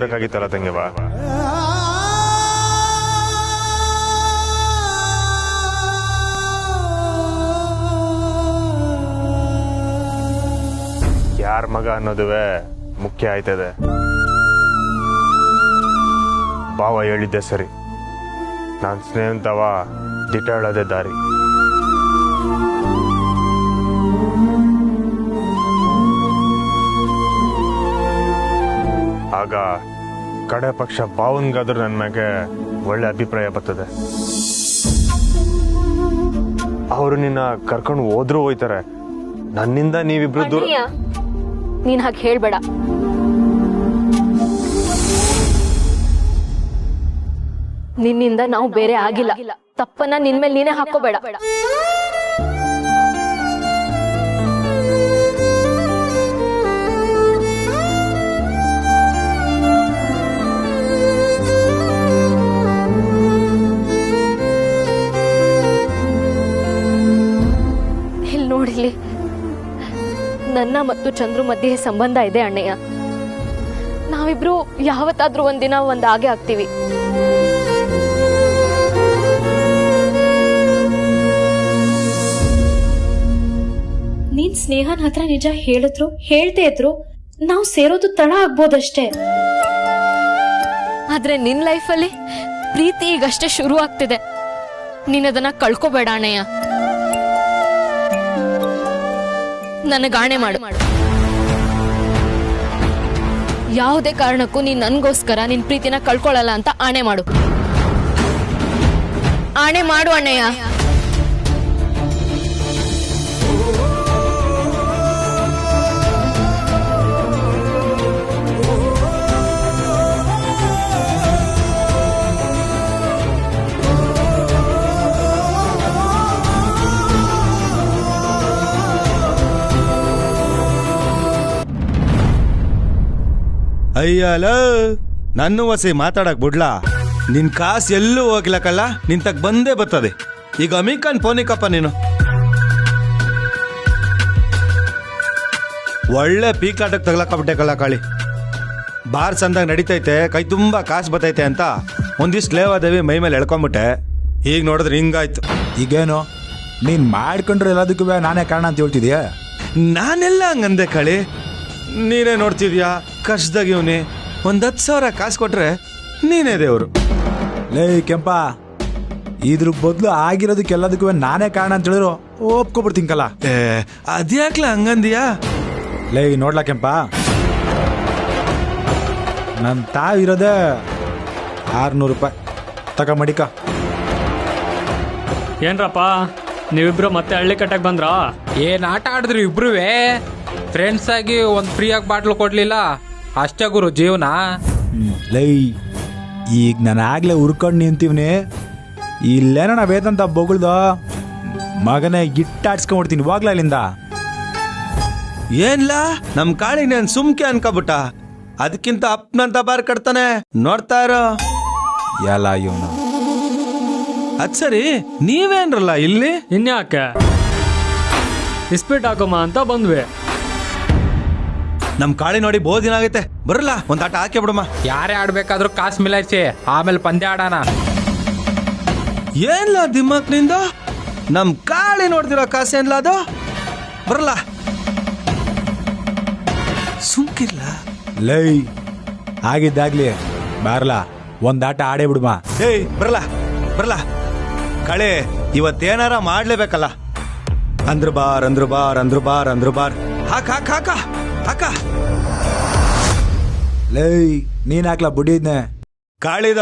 ಬೇಕಾಗಿತ್ತಲ್ಲ ತಂಗಿವ. ಯಾರ ಮಗ ಅನ್ನೋದುವೆ ಮುಖ್ಯ ಆಯ್ತದೆ. ಭಾವ ಹೇಳಿದ್ದೆ ಸರಿ, ನಾನು ಸ್ನೇಹಿತವ ದಿಟ ಹೇಳೋದೇ ದಾರಿ. ಆಗ ಕಡೆ ಪಕ್ಷ ಭಾವನ್ಗಾದ್ರೂ ನನ್ನ ಮ್ಯಾಗೆ ಒಳ್ಳೆ ಅಭಿಪ್ರಾಯ ಬರ್ತದೆ. ಅವರು ನಿನ್ನ ಕರ್ಕೊಂಡು ಹೋದ್ರೂ ಹೋಯ್ತಾರೆ. ನನ್ನಿಂದ ನೀವಿಬ್ರು ದೂರ. ನೀನ್ ಹಾಗೆ ಹೇಳ್ಬೇಡ. ನಿನ್ನಿಂದ ನಾವು ಬೇರೆ ಆಗಿಲ್ಲ. ತಪ್ಪನ್ನ ನಿನ್ ಮೇಲೆ ನೀನೇ ಹಾಕೋಬೇಡ. ಇಲ್ಲಿ ನೋಡಿಲಿ, ನನ್ನ ಮತ್ತು ಚಂದ್ರು ಮಧ್ಯೆ ಸಂಬಂಧ ಇದೆ ಅಣ್ಣಯ್ಯ. ನಾವಿಬ್ರು ಯಾವತ್ತಾದ್ರೂ ಒಂದಿನ ಒಂದಾಗೆ ಆಗ್ತೀವಿ. ನೀನ್ ಸ್ನೇಹನ್ ಹತ್ರ ನಿಜ ಹೇಳಿದ್ರು ಹೇಳ್ತೇ ಇದ್ರು ನಾವು ಸೇರೋದು ತಡ ಆಗ್ಬೋದಷ್ಟೇ. ಆದ್ರೆ ನಿನ್ ಲೈಫಲ್ಲಿ ಪ್ರೀತಿ ಈಗಷ್ಟೇ ಶುರು ಆಗ್ತಿದೆ. ನೀನದನ್ನ ಕಳ್ಕೋಬೇಡ ಅಣ್ಣಯ್ಯ. ನನಗಾಣೆ ಮಾಡು, ಯಾವುದೇ ಕಾರಣಕ್ಕೂ ನೀನ್ ನನ್ಗೋಸ್ಕರ ನಿನ್ ಪ್ರೀತಿನ ಕಳ್ಕೊಳ್ಳಲ್ಲ ಅಂತ ಆಣೆ ಮಾಡು. ಆಣೆ ಮಾಡು ಅಣ್ಣಯ್ಯ. ಅಯ್ಯಲ ನನ್ನ ವಸಿ ಮಾತಾಡಕ್ ಬಿಡ್ಲಾ? ನಿನ್ ಕಾಸು ಎಲ್ಲೂ ಹೋಗ್ಲಕ್ಕಲ್ಲ, ನಿಂತಕ್ ಬಂದೇ ಬರ್ತದೆ. ಈಗ ಅಮಿಕನ್ ಫೋನಿಕಪ್ಪ ನೀನು. ಒಳ್ಳೆ ಪೀಕಾಟಕ್ಕೆ ತಗ್ಲಕ್ಕಬಿಟ್ಟೆ ಕಳ್ಳ ಕಾಳಿ. ಬಾರ್ ಸಂದಾಗ ನಡೀತೈತೆ, ಕೈ ತುಂಬಾ ಕಾಸು ಬರ್ತೈತೆ ಅಂತ ಒಂದಿಷ್ಟು ಲೇವಾದೇವಿ ಮೈ ಮೇಲೆ ಎಳ್ಕೊಂಬಿಟ್ಟೆ. ಈಗ ನೋಡಿದ್ರೆ ಹಿಂಗಾಯ್ತು. ಈಗೇನು ನೀನ್ ಮಾಡ್ಕೊಂಡ್ರೆ ಎಲ್ಲದಕ್ಕೂ ನಾನೇ ಕಾರಣ ಅಂತ ಹೇಳ್ತಿದ್ಯಾ? ನಾನೆಲ್ಲ ಹಂಗಂದೆ ಕಳಿ. ನೀನೇ ನೋಡ್ತಿದ್ಯಾ, ಕಷ್ಟದಾಗ ಇವನಿ 10,000 ಕಾಸು ಕೊಟ್ರೆ ನೀನೇ ದೇವರು. ಲೇ ಕೆಂಪ, ಇದ್ರ ಬದಲು ಆಗಿರೋದಕ್ಕೆಲ್ಲದಕ್ಕೂ ನಾನೇ ಕಾರಣ ಅಂತ ಹೇಳಿದ್ರು ಒಪ್ಕೊಬಿಡ್ತೀನಲ್ಲ. ಅದ್ಯಾಕ್ಲ ಹಂಗಂದಿಯಾ? ಲೇ ನೋಡ್ಲಾ ಕೆಂಪ, ನನ್ನ ತಾವಿರೋದೇ 600 ರೂಪಾಯಿ ತಗ ಮಡಿಕ. ಏನ್ರಪ್ಪ ನೀವಿಬ್ರು ಮತ್ತೆ ಹಳ್ಳಿ ಕಟ್ಟಕ್ ಬಂದ್ರ? ಏನ್ ಆಟ ಆಡಿದ್ರಿ ಇಬ್ರುವೆ? ಫ್ರೆಂಡ್ಸ್ ಆಗಿ ಒಂದ್ ಫ್ರೀಯಾಗಿ ಬಾಟ್ಲು ಕೊಡ್ಲಿಲ್ಲ ಅಷ್ಟೇ ಗುರು ಜೀವನ. ಲೈ, ಈಗ ನಾನು ಆಗ್ಲೇ ಹುರ್ಕೊಂಡು ನಿಂತೀವ್ನಿ. ಇಲ್ಲೇನೋ ವೇದಂತ ಬೊಗಳ್ದು ಮಗನೇ ಗಿಟ್ಟಾಡ್ಸ್ಕೊಂಡ್ಬಿಡ್ತೀನಿ. ಹೋಗ್ಲಾ ಇಲ್ಲಿಂದ. ಏನ್ಲಾ ನಮ್ ಕಾಳಿ ನಾನು ಸುಮ್ಕೆ ಅನ್ಕೋಬಿಟ್ಟ. ಅದಕ್ಕಿಂತ ಅಪ್ಪನಂತ ಬಾರ್ ಕಟ್ತಾನೆ, ನೋಡ್ತಾ ಇರೋ. ಎಲ್ಲ ಇವನು. ಅದ್ ಸರಿ, ನೀವೇನ್ರಲ್ಲ ಇಲ್ಲಿ? ಇನ್ಯಾಕೆ ಇಸ್ಪೀಟ್ ಹಾಕೋಮ ಅಂತ ಬಂದ್ವಿ. ನಮ್ ಕಾಳಿ ನೋಡಿ ಬಹು ದಿನ ಆಗೈತೆ. ಬರಲ್ಲ ಒಂದ್ ಆಟ ಹಾಕಿ ಬಿಡಮ್ಮ. ಯಾರೇ ಆಡ್ಬೇಕಾದ್ರೂ ಕಾಸು ಮಿಲಾಯಿಸಿ ಆಮೇಲೆ ಪಂದ್ಯ ಆಡೋಣ. ಏನ್ಲ ದಿಮ್ಮಕ್ನಿಂದ ನಮ್ ಕಾಳಿ ನೋಡ್ದಿರೋ ಕಾಸೇನ್ಲ ಅದು? ಬರಲ್ಲ ಸುಮ್ಕಿರ್ಲ. ಲೈ, ಆಗಿದ್ದಾಗ್ಲಿ ಬಾರ್ಲಾ, ಒಂದಾಟ ಆಡೇ ಬಿಡುಮ. ಏಯ್ ಬರಲ್ಲ ಬರಲ್ಲ ಕಾಳಿ, ಇವತ್ತೇನಾರ ಮಾಡ್ಲೇಬೇಕಲ್ಲ. ಅಂದ್ರ ಬಾರ್ ಅಂದ್ರ ಬಾರ್ ಅಂದ್ರ ಬಾರ್ ಅಂದ್ರ ಬಾರ್. ಹಾಕ ಹಾಕ ಹಾಕ ಹಾಕ. ಲೈ, ನೀನ್ ಹಾಕ್ಲಾ ಬುಡಿದ್ನೆ ಕಾಳಿದ.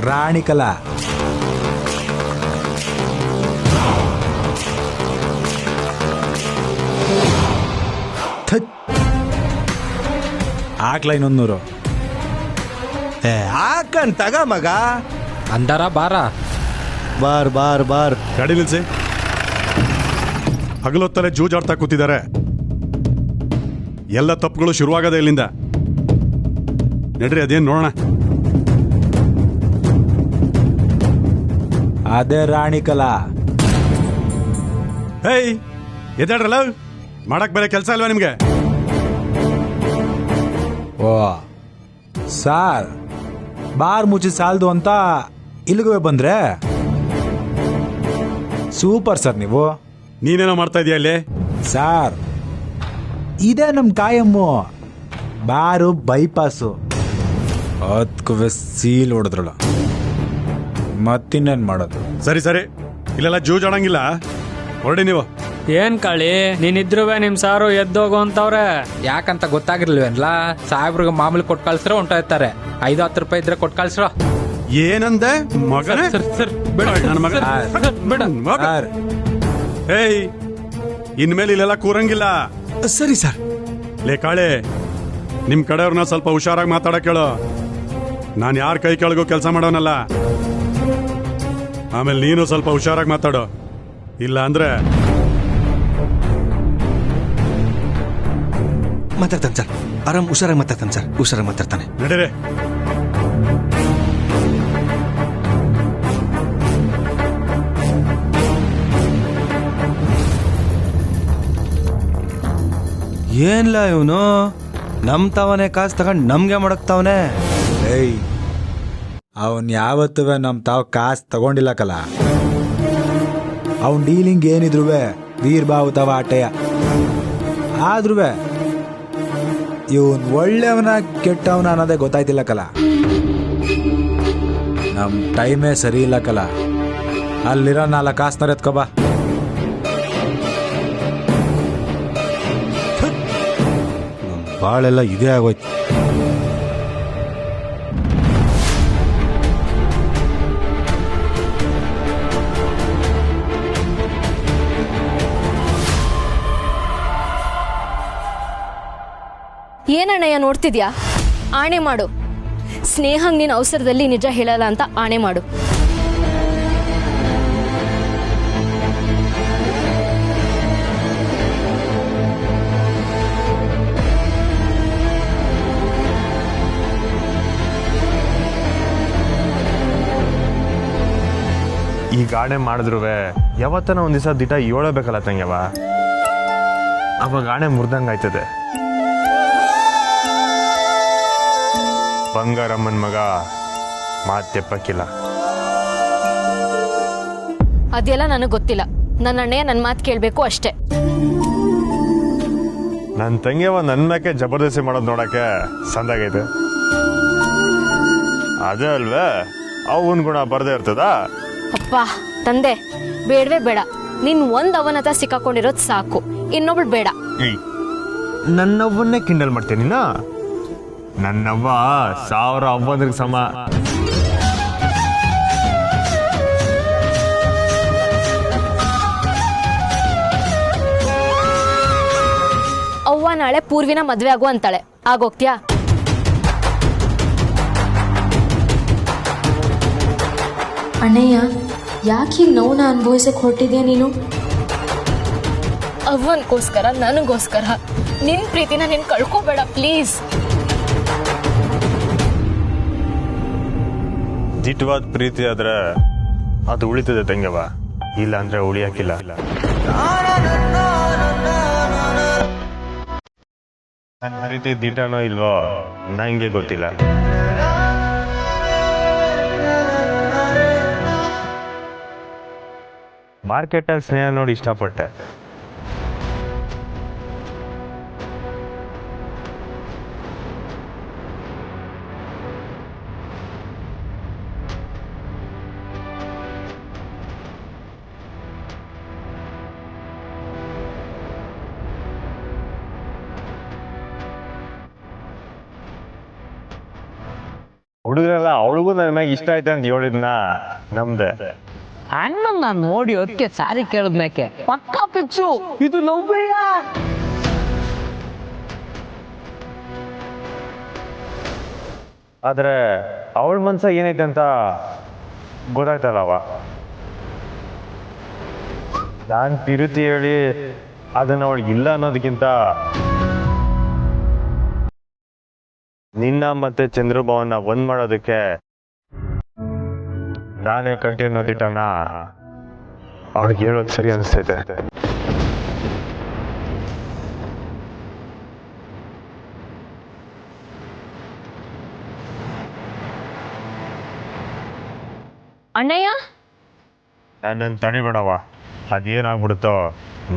ರಾಣಿ ಕಲ. ಹಾಕ್ಲಾ 100. ಹಾಕನ್ ತಗ ಮಗ. ಅಂದಾರ ಬಾರ. Bar bar bar. ಗಾಡಿ ನಿಲ್ಸಿ. ಹಗಲೊತ್ತಲೆ ಜೂಜಾಡ್ತಾ ಕೂತಿದ್ದಾರೆ. ಎಲ್ಲ ತಪ್ಪುಗಳು ಶುರುವಾಗದೆ ಇಲ್ಲಿಂದ. ನಡ್ರಿ ಅದೇನು ನೋಡೋಣ. ಅದೇ ರಾಣಿ ಕಲಾ. ಹೇಯ್ ಎದ್ದಾಡ್ರಲ್ಲ, ಮಾಡಕ್ ಬೇರೆ ಕೆಲಸ ಅಲ್ವಾ ನಿಮ್ಗೆ? ಓ ಸಾರ್, ಬಾರ್ ಮುಚ್ಚಿ ಸಾಲದು ಅಂತ ಇಲ್ಲಿಗೂ ಬಂದ್ರೆ ಸೂಪರ್ ಸರ್ ನೀವು. ನೀನೇನೋ ಮಾಡ್ತಾ ಇದೀಯ ಅಲ್ಲಿ? ಸಾರ್, ಇದೇ ನಮ್ಮ ಕಾಯಮ್ಮು. ಬಾರು ಬೈಪಾಸು, ಅದಕ್ಕೂ ಸೀಲ್ ಹೊಡೆದ್ರಲ್ಲ, ಮತ್ತಿನ್ನೇನು ಮಾಡೋದು? ಸರಿ ಸರಿ, ಇಲ್ಲೆಲ್ಲ ಜೂಜಾಡಂಗಿಲ್ಲ, ಹೊರಡಿ ನೀವು. ಏನ್ ಕಾಳಿ, ನೀನಿದ್ರು ನಿಮ್ ಸಾರು ಎದ್ದೋಗು ಅಂತವ್ರೆ. ಯಾಕಂತ ಗೊತ್ತಾಗಿರ್ಲಿಲ್ವೇನ್ಲ? ಸಾಹೇಬ್ರಿಗೆ ಮಾಮೂಲಿ ಕೊಟ್ಟು ಕಳ್ಸ್ರೆ ಹೊಂಟೋಯ್ತಾರೆ. 5-10 ರೂಪಾಯಿ ಇದ್ರೆ ಕೊಟ್ಟು ಕಳ್ಸ್ರೋ. ಏನಂದೆ ಮಗನೇ? ಸರ್ ಬೇಡ ನನ್ನ ಮಗ ಬೇಡ. ಸಾರ್, ಏಯ್, ಇನ್ಮೇಲೆ ಇಲ್ಲೆಲ್ಲ ಕೂರಂಗಿಲ್ಲ. ಸರಿ ಸರ್. ಲೇ ಕಾಳೆ, ನಿಮ್ ಕಡೆಯವ್ರನ್ನ ಸ್ವಲ್ಪ ಹುಷಾರಾಗಿ ಮಾತಾಡಕ್ ಹೇಳು. ನಾನು ಯಾರ ಕೈ ಕೆಳಗೂ ಕೆಲಸ ಮಾಡೋನಲ್ಲ. ಆಮೇಲೆ ನೀನು ಸ್ವಲ್ಪ ಹುಷಾರಾಗಿ ಮಾತಾಡು, ಇಲ್ಲ ಅಂದ್ರೆ ಮಾತಾಡ್ತಾನೆ ಸರ್, ಆರಾಮ್ ಹುಷಾರಾಗಿ ಮಾತಾಡ್ತಾನೆ ಸರ್, ಹುಷಾರಾಗಿ ಮಾತಾಡ್ತಾನೆ. ನಡೀರಿ. ಏನ್ಲ ಇವನು ನಮ್ ತಾವನೆ ಕಾಸು ತಗೊಂಡ್ ನಮ್ಗೆ ಮಾಡಕ್ತಾವನೆ. ಏಯ್, ಅವನ್ ಯಾವತ್ತೂ ನಮ್ಮ ತಾವು ಕಾಸು ತಗೊಂಡಿಲ್ಲ ಕಲ. ಅವನ್ ಡೀಲಿಂಗ್ ಏನಿದ್ರು ವೀರ್ಬಾವು ತವ ಆಟೆಯ. ಆದ್ರೂ ಇವನ್ ಒಳ್ಳೆಯವನ ಕೆಟ್ಟವನ ಅನ್ನೋದೇ ಗೊತ್ತಾಯ್ತಿಲ್ಲ ಕಲ. ನಮ್ ಟೈಮೇ ಸರಿ ಇಲ್ಲ ಕಲ. ಅಲ್ಲಿರೋ 4 ಕಾಸನ್ನ ಎತ್ಕೊಬಾ. ಬಾಳೆಲ್ಲ ಇದೇ ಆಗೋಯ್ತು. ಏನಣ್ಣಯ್ಯ ನೋಡ್ತಿದ್ಯಾ? ಆಣೆ ಮಾಡು, ಸ್ನೇಹಂಗ್ ನೀನ್ ಅವಸರದಲ್ಲಿ ನಿಜ ಹೇಳಲ್ಲ ಅಂತ ಆಣೆ ಮಾಡು. ಈ ಗಾಣೆ ಮಾಡಿದ್ರು ಯಾವತ್ತನ ಒಂದ್ ದಿವಸ ದಿಟ ಏಳಬೇಕಲ್ಲ ತಂಗ್ಯವ, ಅವಾಗ ಗಾಣೆ ಮುರ್ದಂಗ ಆಯ್ತದೆ. ಬಂಗಾರಮ್ಮನ ಮಗ ಮಾತೆಪ್ಪಕ್ಕಿಲ್ಲ. ಅದೆಲ್ಲ ನನಗೆ ಗೊತ್ತಿಲ್ಲ. ನನ್ನ ಅಣ್ಣಯ್ಯ ನನ್ನ ಮಾತು ಕೇಳಬೇಕು ಅಷ್ಟೇ. ನನ್ನ ತಂಗಿಯವ ನನ್ನ ಮ್ಯಾಕೆ ಜಬರ್ದಸ್ತಿ ಮಾಡೋದು ನೋಡಕ್ಕೆ ಸಂದಾಗೈತೆ. ಅದೇ ಅಲ್ವೇ ಅವನ್ ಗುಣ ಬರ್ದೇ ಇರ್ತದ. ಅಪ್ಪ ತಂದೆ, ಬೇಡವೇ ಬೇಡ. ನೀನ್ ಒಂದ್ ಅವನ ಹತ್ರ ಸಿಕ್ಕಾಕೊಂಡಿರೋದು ಸಾಕು, ಇನ್ನೊಬ್ಳು ಬೇಡ. ನನ್ನವ್ವನ್ನೇ ಕಿಂಡಲ್ ಮಾಡ್ತೀನಿ ನಾ. ನನ್ನವ್ವ 1000 ಅವ್ವಂದ್ರಿಗೆ ಸಮ. ಅವ್ವ ನಾಳೆ ಪೂರ್ವಿನ ಮದ್ವೆ ಆಗು ಅಂತಾಳೆ, ಆಗೋಗ್ತ್ಯಾ? ಅಣ್ಣಯ್ಯ, ಯಾಕೆ ಹೀಗೆ ನೋವನ್ನ ಅನುಭವಿಸಕ್ಕೆ ಹೊರಟಿದ್ಯಾ ನೀನು? ಅವ್ವನ್ಗೋಸ್ಕರ, ನನಗೋಸ್ಕರ ನಿನ್ ಪ್ರೀತಿನ ನೀನ್ ಕಳ್ಕೋಬೇಡ ಪ್ಲೀಸ್. ದಿಟ್ಟವಾದ ಪ್ರೀತಿ ಆದ್ರೆ ಅದು ಉಳಿತದೆ ತಂಗವ, ಇಲ್ಲ ಅಂದ್ರೆ ಉಳಿಯಕ್ಕಿಲ್ಲ. ನನ್ನ ಪ್ರೀತಿ ದಿಟ್ಟನೋ ಇಲ್ವೋ ನಂಗೆ ಗೊತ್ತಿಲ್ಲ. ಮಾರ್ಕೆಟಲ್ಲಿ ಸ್ನೇಹ ನೋಡಿ ಇಷ್ಟಪಟ್ಟೆ. ಹುಡುಗರೆಲ್ಲ ಅವಳಿಗೂ ನನ್ನ ಮ್ಯಾಗ ಇಷ್ಟ ಆಯ್ತು ಅಂತ ಹೇಳಿದ್ನ ನಮ್ದೆ. ಅಣ್ಣನ ನೋಡಿ ಅದಕ್ಕೆ ಸಾರಿ ಕೇಳಿದ್ಮೇಕೆ ಪಕ್ಕಾ ಪಿಕ್ಸು ಇದು ಲವ್ವೇಯ. ಆದ್ರೆ ಅವಳ ಮನ್ಸ ಏನೈತೆ ಅಂತ ಗೊತ್ತಾಯ್ತಲ್ಲವ. ನಾನ್ ತಿರುತಿ ಹೇಳಿ ಅದನ್ನ ಅವಳಿಗೆ ಇಲ್ಲ ಅನ್ನೋದಕ್ಕಿಂತ ನಿನ್ನ ಮತ್ತೆ ಚಂದ್ರಭವನ್ನ ಒಂದ್ ಮಾಡೋದಕ್ಕೆ ನಾನೇ ಕಂಟಿನ್ಯೂ ದಿಟ್ಟಣ ಅವಳಿಗೆ ಹೇಳೋದು ಸರಿ ಅನಿಸ್ತೈತೆ. ಅಣ್ಣಯ್ಯ ನನ್ನನ್ನು ತಣಿಬೇಡವ, ಅದೇನಾಗ್ಬಿಡುತ್ತೋ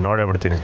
ನೋಡೇ ಬಿಡ್ತೀನಿ.